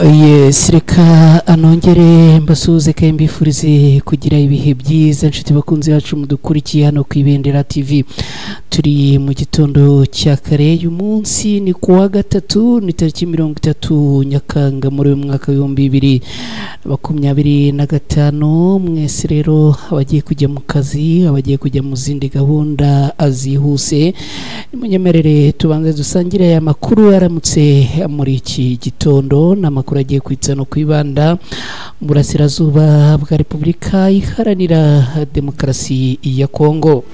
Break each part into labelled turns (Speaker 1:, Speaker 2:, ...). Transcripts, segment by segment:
Speaker 1: Yes, reka anongere mbasuze kandi mbifurize kugira ibihe byiza nshuti bakunzi bacu mudukurikiye hano ku Ibendera TV. Turi mu gitondo cya kare uyu munsi ni kuwa gatatu ni tariki 30 Nyakanga muri uyu mwaka wa 2025. Mwese rero abagiye kujya mu kazi, abagiye kujya mu zindi gahunda azihuse, munyemerere tubanze dusangire aya makuru aramutse muri iki gitondo. Namakuru agiye kwitsa no kwibanda mu burasirazuba bwa Repubulika Iharanira Demokarasi ya Kongo.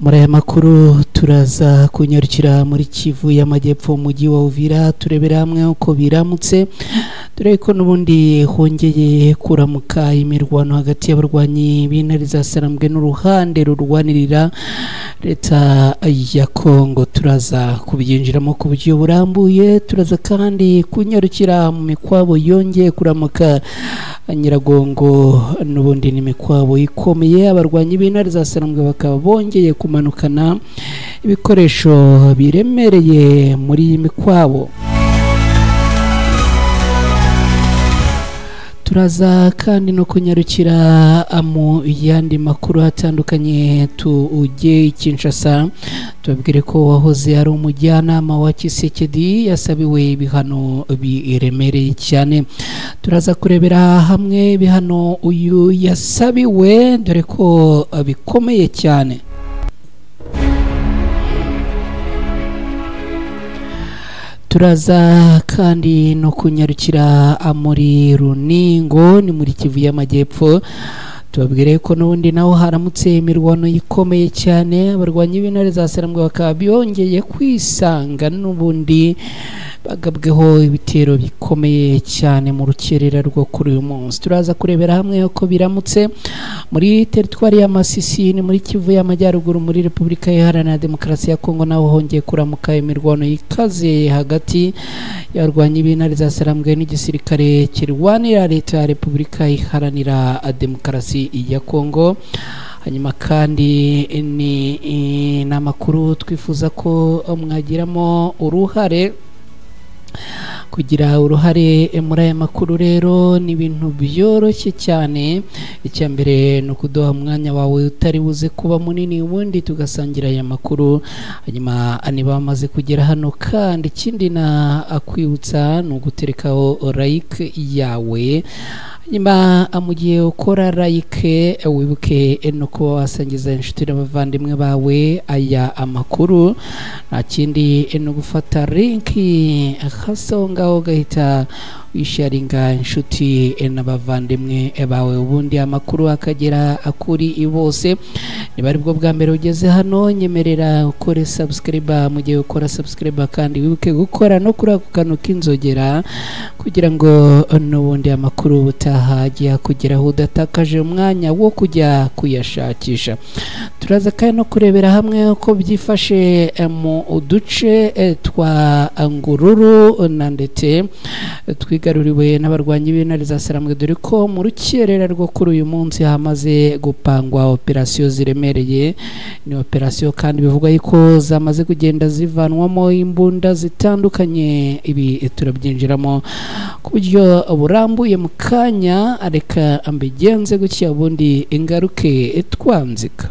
Speaker 1: Muri aya makuru turaza kunyarukira muri Kivu y'Amajyepfo mu mujyi wa Uvira, turebera hamwe uko biramutse, dore ko n'ubundi hongeye kuramuka imirwano hagati y'abarwanyi b'intare za Sarambwe n'uruhande rurwanirira leta ya Kongo. Turaza kubyinjiramo ku buryo burambuye, turaza kandi kunyarukira mu mikwabo yongeye kuramuka Nyiragongo, n'ubundi n'imikwabo ikomeye. Abarwanyi b'intare za Sarambwe bakaba bongeye kumanukana ibikoresho biremereye muri iyi mikwabo. Turaza kandi no kunyarukira mu yandi makuru atandukanye. Tujye Kinshasa tubabwire ko wahoze ari umujyanama wa Tshisekedi yasabiwe ibihano biremereye cyane. Turaza kurebera hamwe ibihano uyu yasabiwe, dore ko bikomeye cyane. Turaza kandi no kunyarukira muri Runingo ni muri Kivu y'Amajyepfo, tubabwire ko n'ubundi naho haramutse imirwano ikomeye cyane. Abarwanyi b'intare za Sarambwe bakaba byongeye kwisanga n'ubundi bagabweho ibitero bikomeye cyane mu rukerera rwo kuri uyu munsi. Turaza kurebera hamwe uko biramutse muri teritwari ya Masisi ni muri Kivu y'Amajyaruguru muri Repubulika Iharanira Demokarasi ya Kongo, naho hongeye kuramuka imirwano ikaze hagati y'abarwanyi b'intare za Sarambwe n'igisirikare kirwanira leta ya Repubulika Iharanira Demokarasi ya Kongo. Hanyuma kandi ni namakuru twifuza ko mwagiramo uruhare. Kugira uruhare muri aya makuru rero ni ibintu byoroshye cyane. Icya mbere ni ukuduha umwanya wawe utari buze kuba munini, ubundi tugasangira aya makuru. Hanyuma niba bamaze kugera hano kandi ikindi na akwibutsa ni uguterekaho like yawe. Hanyuma mugiye ukora like wibuke no kuba wasangiza inshuti n'abavandimwe bawe aya amakuru. Nta kindi no gufata link haso ngaho gahita wisharinga inshuti n'abavandimwe bawe, ubundi amakuru akagera akuri bose. Niba ari bwo bwa mbere ugeze hano, nyemerera ukore subscribe. Mugiye ukora subscribe kandi wibuke gukora no kuri ako kantu k'inzogera kugira ngo n'ubundi amakuru utahagiye kugeraho udatakaje umwanya wo kujya kuyashakisha. Turaza kandi no kurebera hamwe uko byifashe mu uduce twa Ngururu na Ndete twigaruriwe n'abarwanyi b'intare za Sarambwe, dore ko mu rukerera rwo kuri uyu munsi hamaze gupangwa operasiyo ziremereye. Ni operasiyo kandi bivugwa yuko zamaze kugenda zivanwamo imbunda zitandukanye. Ibi turabyinjiramo ku buryo burambuye mu kanya. Reka ambigenze gutya ubundi ingaruke twanzika.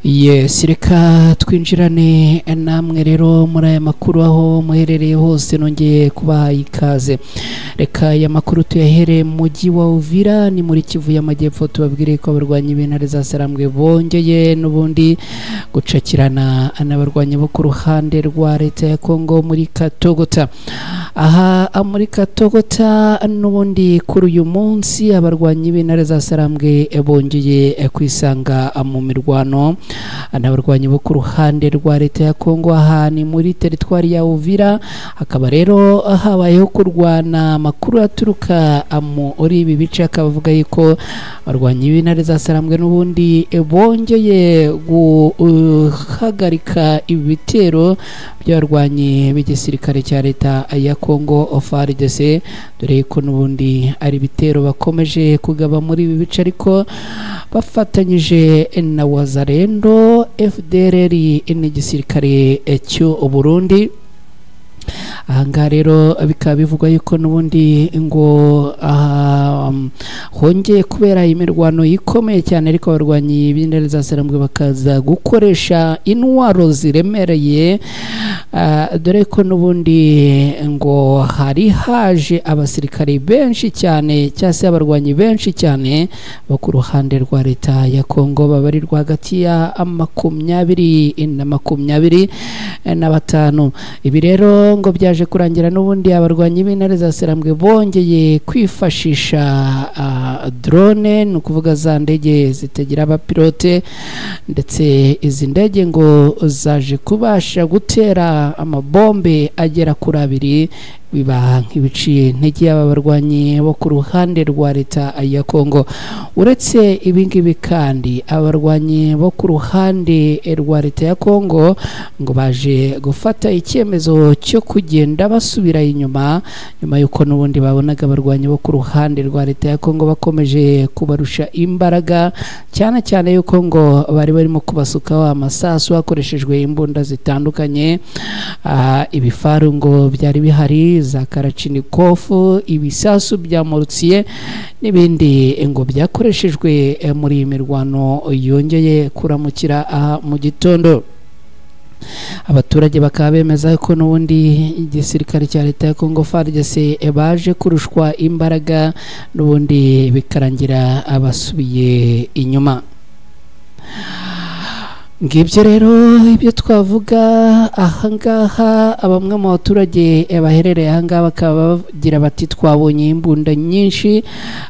Speaker 1: Yes, reka twinjirane namwe rero muri aya makuru aho muherereye hose. Nongeye kubaha ikaze. Reka aya makuru tuyahere mu mujyi wa Uvira ni muri Kivu y'Amajyepfo. Tubabwire ko abarwanyi b'intare za Sarambwe bongeye n'ubundi gucakirana n'abarwanyi bo ku ruhande rwa leta ya Kongo muri Katogota. Aha muri Katogota n'ubundi kuri uyu munsi abarwanyi b'intare za Sarambwe bongeye kwisanga mu mirwano n'abarwanyi bo ku ruhande rwa leta ya Kongo ahani muri teritwari ya Uvira. Hakaba rero habayeho kurwana amakuru aturuka muri ibi bice, akaba avuga yuko abarwanyi b'intare za Sarambwe n'ubundi bongeye guhagarika ibitero by'abarwanyi b'igisirikare cya leta ya Kongo FARDC, dore ko n'ubundi ari ibitero bakomeje kugaba muri ibi bice ariko bafatanyije na Wazalendo, FDLR n'igisirikare cy'u Burundi. Ahangaha rero bikaba bivugwa yuko n'ubundi ngo hongeye kubera imirwano ikomeye cyane, ariko abarwanyi b'intare za Sarambwe bakaza gukoresha intwaro ziremereye, dore ko n'ubundi ngo hari haje abasirikare benshi cyane cyangwa se abarwanyi benshi cyane bo ku ruhande rwa leta ya Kongo, babarirwa hagati ya 20 na 25. Ibi rero ngo byaje kurangira n'ubundi abarwanyi b'intare za Sarambwe bongeye kwifashisha drone, ni ukuvuga za ndege zitagira abapilote, ndetse izi ndege ngo zaje kubasha gutera amabombe agera kuri 2 biba nk'ibiciye intege aba barwanyi bo ku ruhande rwa leta ya Kongo. Uretse ibingibi kandi abarwanyi bo ku ruhande rwa leta ya Kongo ngo baje gufata icyemezo cyo kugenda basubira inyuma, nyuma yuko n'ubundi babonaga abarwanyi bo ku ruhande rwa leta ya Kongo bakomeje kubarusha imbaraga, cyane cyane yuko ngo bari barimo kubasukaho amasasu hakoreshejwe imbunda zitandukanye. Ibifaru ngo byari bihari, za Karachinikofu, ibisasu bya Morutsiye n'ibindi ngo byakoreshejwe muri imirwano yongeye kuramukira mu gitondo. Abaturage bakaba bemeza ko n'ubundi igisirikare cya leta ya Kongo FARDC baje kurushwa imbaraga, n'ubundi bikarangira abasubiye inyuma. Ngibyo rero ibyo twavuga ahangaha. Bamwe mu baturage baherereye ahangaha bakaba bagira bati twabonye imbunda nyinshi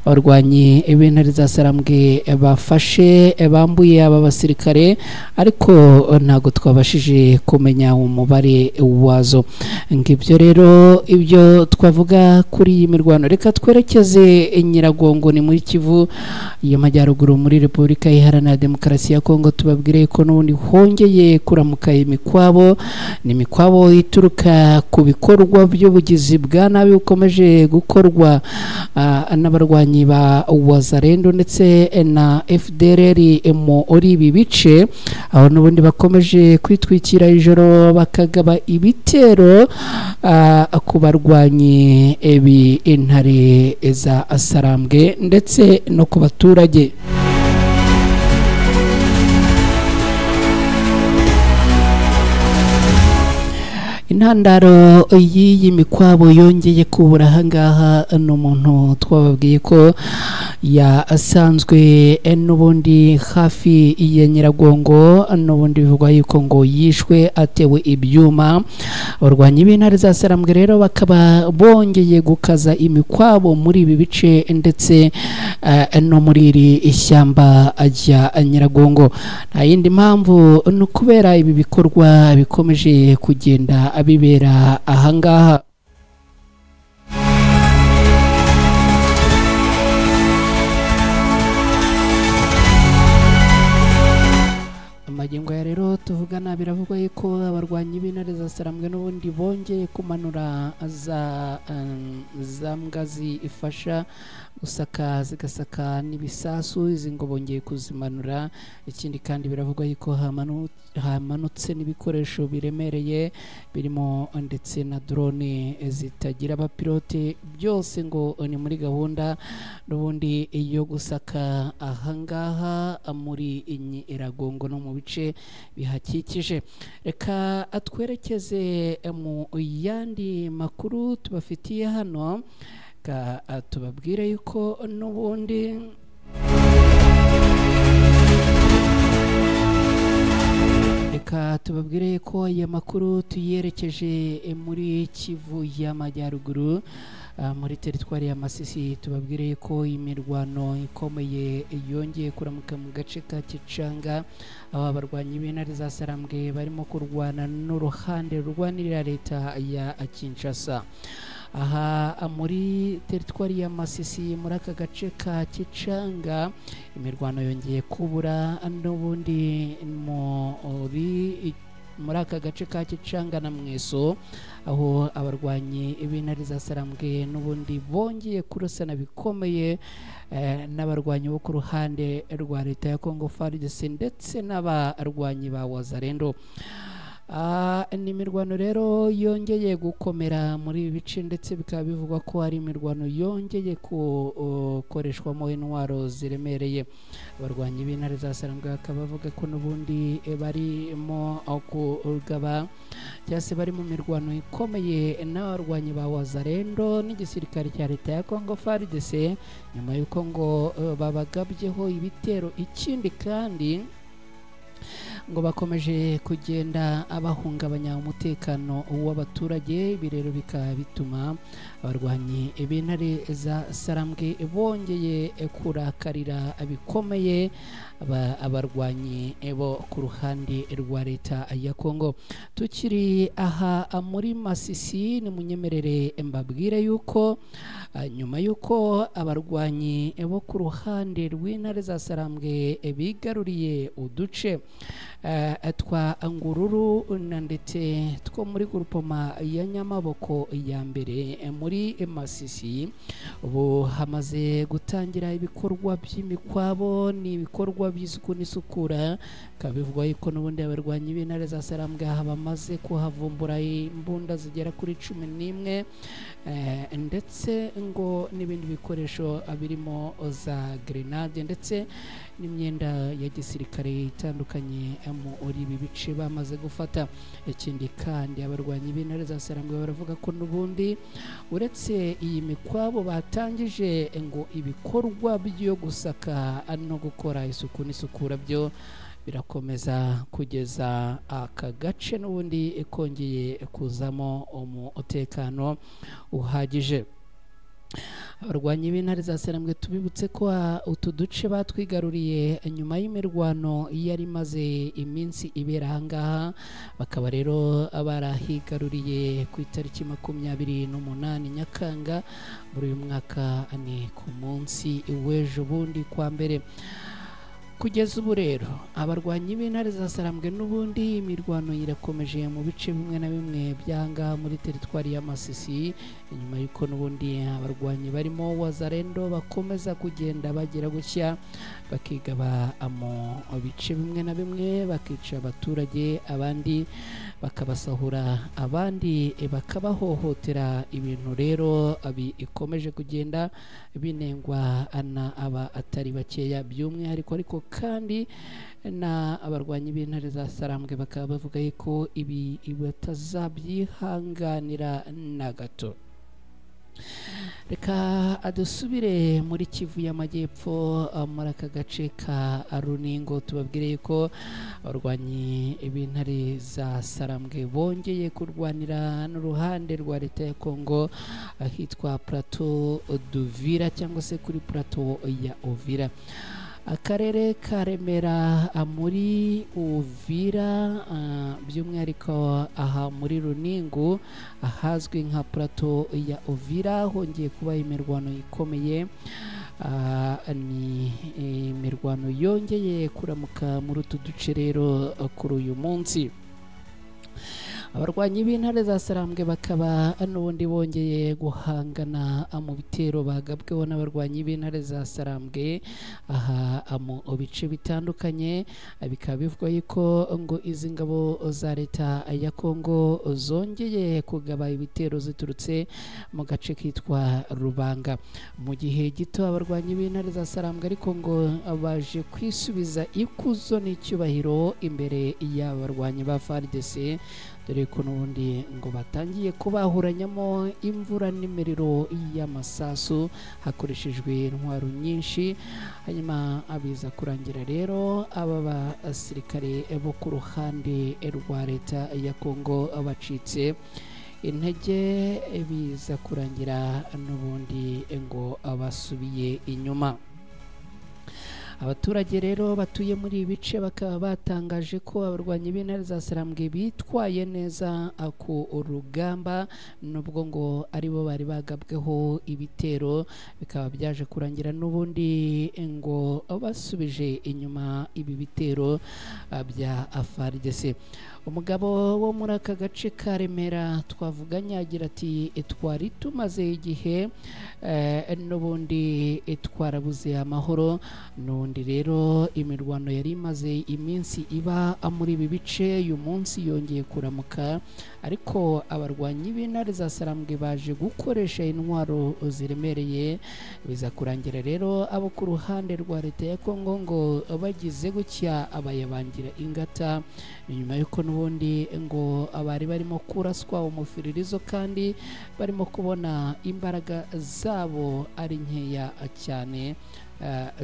Speaker 1: abarwanyi b'intare za Sarambwe bafashe bambuye aba basirikare, ariko ntago twabashije kumenya umubare wazo. Ngibyo rero ibyo twavuga kuri iyi mirwano. Reka twerekeze Nyiragongo, ni muri Kivu y'Amajyaruguru muri Repubulika Iharanira Demokarasi ya Kongo. Tubabwire ko n'ubundi hongeye kuramuka imikwabo, ni imikwabo ituruka ku bikorwa by'ubugizi bwa nabi bukomeje gukorwa n'abarwanyi ba Wazalendo ndetse na FDLR muri ibi bice, aho n'ubundi bakomeje kwitwikira ijoro bakagaba ibitero ku barwanyi b'intare za Sarambwe ndetse no ku baturage. Intandaro y'iyi mikwabo yongeye kubura ahangaha n'umuntu twababwiye ko yasanzwe n'ubundi hafi ya Nyiragongo, n'ubundi bivugwa yuko ngo yishwe atewe ibyuma. Abarwanyi b'intare za Sarambwe rero bakaba bongeye gukaza imikwabo muri ibi bice ndetse no muri iri ishyamba rya Nyiragongo. Nta yindi mpamvu ni ukubera ibi bikorwa bikomeje kugenda abibera ahangaha. Magingo ya rero tuvugana biravugwa yuko abarwanyi b'intare za Sarambwe n'ubundi bongeye kumanura za ngazi ifasha gusaka zigasaka n'ibisasu, izi ngo bongeye kuzimanura. Ikindi kandi biravugwa yuko hamanutse n'ibikoresho biremereye birimo ndetse na drone zitagira abapilote, byose ngo ni muri gahunda n'ubundi yo gusaka ahangaha muri Nyiragongo no mu bice bihakikije. Reka atwerekeze mu yandi makuru tubafitiye hano, tubabwire yuko n'ubundi reka tubabwire ko aya makuru tuyerekeje muri Kivu y'Amajyaruguru muri teritwari ya Masisi. Tubabwire ko imirwano ikomeye yongeye kuramuka mu gace ka Kicanga, aba barwanyi b'intare za Sarambwe barimo kurwana n'uruhande rurwanirira leta ya Kinshasa. Aha muri teritwari ya Masisi muri aka gace ka Kicanga imirwano yongeye kubura n'ubundi muri aka gace ka Kicanga na Mweso, aho abarwanyi b'intare za Sarambwe n'ubundi bongeye kurasana bikomeye n'abarwanyi bo ku ruhande rwa leta ya Congo FARDC ndetse n'abarwanyi ba Wazalendo. Ni imirwano rero yongeye gukomera muri ibi bice, ndetse bikaba bivugwa ko ari imirwano yongeye gukoreshwamo intwaro ziremereye. Abarwanyi b'intare za Sarambwe bakaba bavuga ko n'ubundi barimo kugaba cyangwa se bari mu mirwano ikomeye n'abarwanyi ba Wazalendo n'igisirikare cya leta ya Congo FARDC, nyuma y'uko ngo babagabyeho ibitero. Ikindi kandi ngo bakomeje kugenda abahungabanya umutekano w'abaturage. Ibi rero bikaba bituma abarwanyi b'intare za Sarambwe bongeye kurakarira bikomeye abarwanyi bo ku ruhande rwa leta ya Congo. Tukiri aha muri Masisi, ni munyemerere mbabwire yuko nyuma yuko abarwanyi bo ku ruhande rw'intare za Sarambwe bigaruriye uduce twa Ngururu ndetse two muri grupoma ya Nyamaboko ya mbere muri Masisi, ubu hamaze gutangira ibikorwa by'imikwabo n'ibikorwa by'isuku n'isukura. Kabivugwa yuko n'ubundi abarwanyi b'intare za Sarambwe bamaze kuhavumbura imbunda zigera kuri 11 ndetse ngo n'ibindi bikoresho birimo za grenade ndetse n'imyenda ya gisirikare itandukanye muri ibi bice bamaze gufata. Ikindi kandi abarwanyi b'intare za Sarambwe baravuga ko n'ubundi uretse iyi mikwabo batangije ngo ibikorwa byo gusaka no gukora isuku n'isukura byo birakomeza kugeza aka gace n'ubundi kongeye kuzamo umutekano uhagije. Abarwanyi b'intare za Sarambwe tubibutse ko utu duce batwigaruriye nyuma y'imirwano yari maze iminsi ibera ahangaha, bakaba rero barahigaruriye ku itariki 28 Nyakanga muri uyu mwaka, ni ku munsi w'ejo bundi kwa mbere. Kugeza ubu rero abarwanyi b'intare za Sarambwe n'ubundi imirwano irakomeje mu bice bimwe na bimwe byanga muri teritwari ya Masisi, nyuma y'uko n'ubundi abarwanyi barimo Wazalendo bakomeza kugenda bagira gushya bakigaba mu bice bimwe na bimwe, bakica abaturage, abandi bakabasahura, abandi bakabahohotera. Ibintu rero bikomeje kugenda binengwa na aba atari bakeya, by'umwihariko ariko kandi na abarwanyi b'intare za Sarambwe bakaba bavuga ko ibi batazabyihanganira na gato. Reka adusubire muri Kivu y'Amajyepfo muri aka gace ka Runingo, tubabwire ko abarwanyi b'intare za Sarambwe bongeye kurwanira n'uruhande rwa leta ya Congo ahitwa Plateau d'Uvira cyangwa se kuri Plateau ya Uvira. Akarere ka Remera muri Uvira, by'umwihariko aha muri Runingo ahazwi nka Plateau ya Uvira, hongeye kuba imirwano ikomeye. Ni imirwano yongeye kuramuka muri utu duce rero kuri uyu munsi. Abarwanyi b'intare za Sarambwe bakaba n'ubundi bongeye guhangana mu bitero bagabweho n'abarwanyi b'intare za Sarambwe aha mu bice bitandukanye. Bikaba bivugwa yuko ngo izi ngabo za leta ya Congo zongeye kugaba ibitero ziturutse mu gace kitwa Rubanga. Mu gihe gito abarwanyi b'intare za Sarambwe ariko ngo baje kwisubiza ikuzo n'icyubahiro imbere y'abarwanyi ba FARDC, dore ko n'ubundi ngo batangiye kubahuranyamo imvura n'imiriro y'amasasu hakoreshejwe intwaro nyinshi. Hanyuma abiza kurangira rero aba basirikare bo ku ruhande rwa leta ya Kongo bacitse intege, biza kurangira n'ubundi ngo basubiye inyuma. Abaturage rero batuye muri ibi bice bakaba batangaje ko abarwanyi b'intare za Sarambwe bitwaye neza ku rugamba, nubwo ngo aribo bari bagabweho ibitero, bikaba byaje kurangira n'ubundi ngo basubije inyuma ibi bitero bya FARDC. Umugabo wo muri aka gace ka Remera twavuganye agira ati twari tumaze igihe n'ubundi twarabuze amahoro, n'ubundi rero imirwano yari imaze iminsi iba muri ibi bice uyu munsi yongeye kuramuka, ariko abarwanyi b'intare za Sarambwe baje gukoresha intwaro ziremereye, biza kurangira rero abo ku ruhande rwa leta ya Kongo ngo bagize gutya abayabangira ingata, nyuma yuko n'ubundi ngo abari barimo kuraswa umufiririzo kandi barimo kubona imbaraga zabo ari nkeya cyane,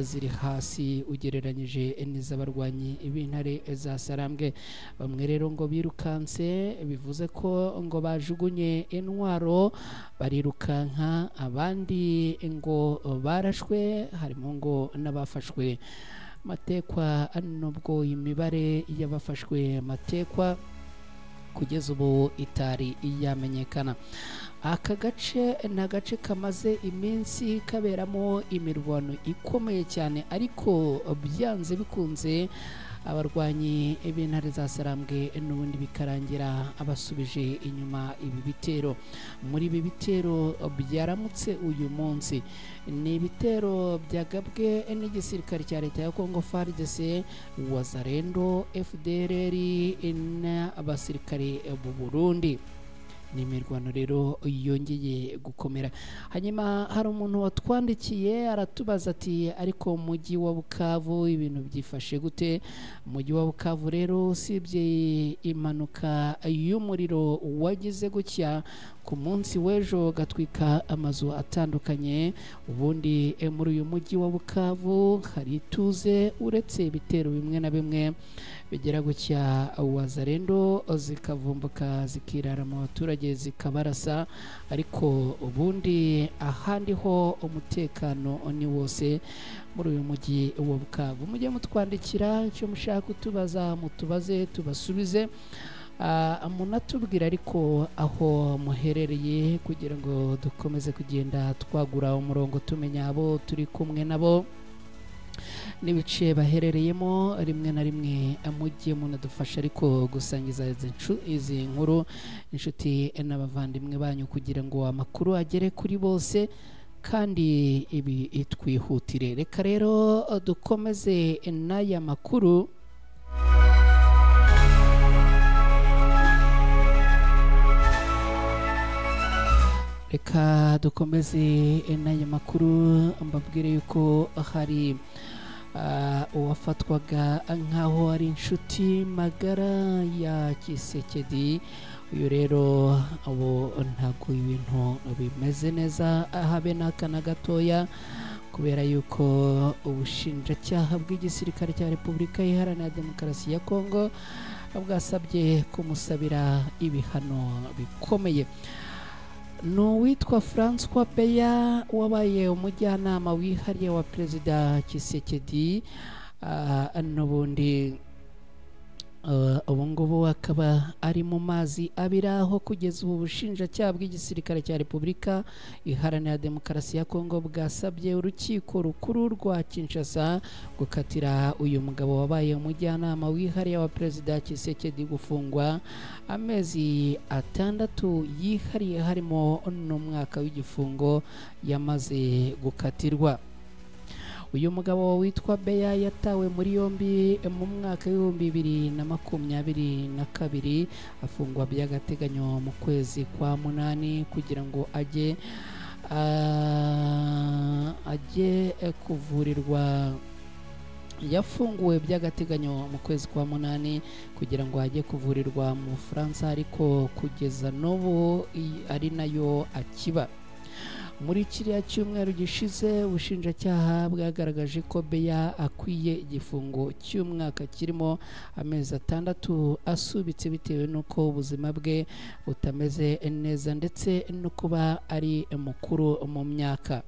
Speaker 1: ziri hasi ugereranyije n'iz'abarwanyi b'intare za Sarambwe. Bamwe rero ngo birukanse, bivuze ko ngo bajugunye intwaro barirukanka, abandi ngo barashwe, harimo ngo n'abafashwe matekwa, nubwo imibare y'abafashwe matekwa kugeza ubu itari yamenyekana. Aka gace ni agace kamaze iminsi kaberamo imirwano ikomeye cyane, ariko byanze bikunze abarwanyi b'intare za Sarambwe n'ubundi bikarangira abasubije inyuma ibi bitero. Muri ibi bitero byaramutse uyu munsi ni ibitero byagabwe n'igisirikare cya leta ya Kongo FARDC, Wazalendo, FDLR n'abasirikare b'u Burundi. Ni imirwano rero yongeye gukomera. Hanyuma hari umuntu watwandikiye aratubaza ati ariko mu mujyi wa Bukavu ibintu byifashe gute? Umujyi wa Bukavu rero usibye impanuka y'umuriro wagize gutya ku munsi w'ejo gatwika amazu atandukanye, ubundi muri uyu mujyi wa Bukavu hari ituze, uretse ibitero bimwe na bimwe bigera gutya Wazalendo zikavumbuka zikirara mu baturage zikabarasa, ariko ubundi ahandi ho umutekano ni wose muri uyu mujyi wa Bukavu. Mujye mutwandikira icyo mushaka kutubaza, mutubaze tubasubize, munatubwira ariko aho muherereye kugira ngo dukomeze kugenda twagura umurongo tumenya abo turi kumwe nabo n'ibice baherereyemo. Rimwe na rimwe mujye munadufasha ariko gusangiza izi nkuru inshuti n'abavandimwe banyu kugira ngo amakuru agere kuri bose kandi ibi twihutire. Reka rero dukomeze n'aya makuru. Reka dukomeze n'aya makuru, mbabwire yuko hari uwafatwaga nkaho ari inshuti magara ya Kisekedi. Uyu rero abo ntabwo ibintu bimeze neza habe n'akana gatoya, kubera yuko ubushinjacyaha bw'igisirikare cya Repubulika Iharanira Demokarasi ya Kongo bwasabye kumusabira ibihano bikomeye. N'uwitwa François Beya wabaye umujyanama wihariye wa Perezida Kisekedi, n'ubundi ubu ngubu akaba ari mu mazi abiri, aho kugeza ubu bushinjacyaha bw'igisirikare cya Repubulika Iharanira Demokarasi ya Kongo bwasabye urukiko rukuru rwa Kinshasa gukatira uyu mugabo wabaye umujyanama wihariye wa Perezida Kisekedi gufungwa amezi 6 yihariye, harimo n'umwaka w'igifungo yamaze gukatirwa. Uyu mugabo witwa Beya yatawe muri yombi mu mwaka w'2022 afungwa by'agateganyo mu kwezi kwa munani kugira ngo ajye kuvurirwa yafunguwe by'agateganyo mu kwezi kwa munani kugira ngo ajye kuvurirwa mu Bufaransa, ariko kugeza n'ubu ari nayo akiba. Muri kiriya cyumweru gishize ubushinjacyaha bwagaragaje ko Beya akwiye igifungo cy'umwaka kirimo amezi 6 asubitse bitewe n'uko ubuzima bwe butameze neza ndetse no kuba ari mukuru mu myaka.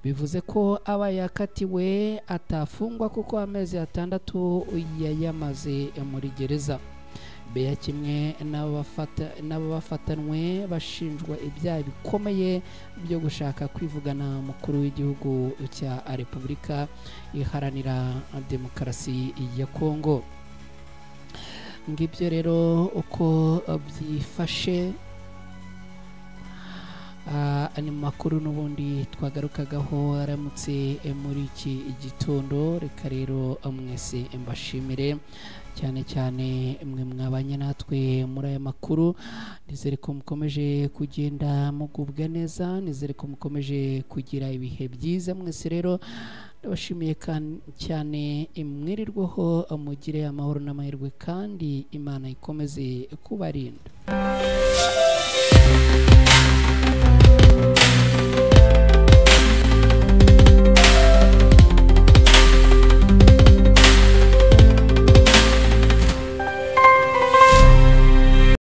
Speaker 1: Bivuze ko aba yakatiwe atafungwa kuko amezi 6 yayamaze muri gereza. Beya kimwe n'abafatanwe bashinjwa ibyaha bikomeye byo gushaka kwivugana umukuru w'igihugu cya Repubulika Iharanira Demokarasi ya Kongo. Ngibyo rero uko byifashe ani makuru n'ubundi twagarukagaho aramutse muri iki gitondo. Reka rero mwese mbashimire cyane cyane mwe mwabanye natwe muri aya makuru. Nizere ko mukomeje kugenda mugubwa neza, nizere ko mukomeje kugira ibihe byiza. Mwese rero ndabashimiye cyane, mwirirweho, mugire amahoro n'amahirwe kandi Imana ikomeze kubarinda.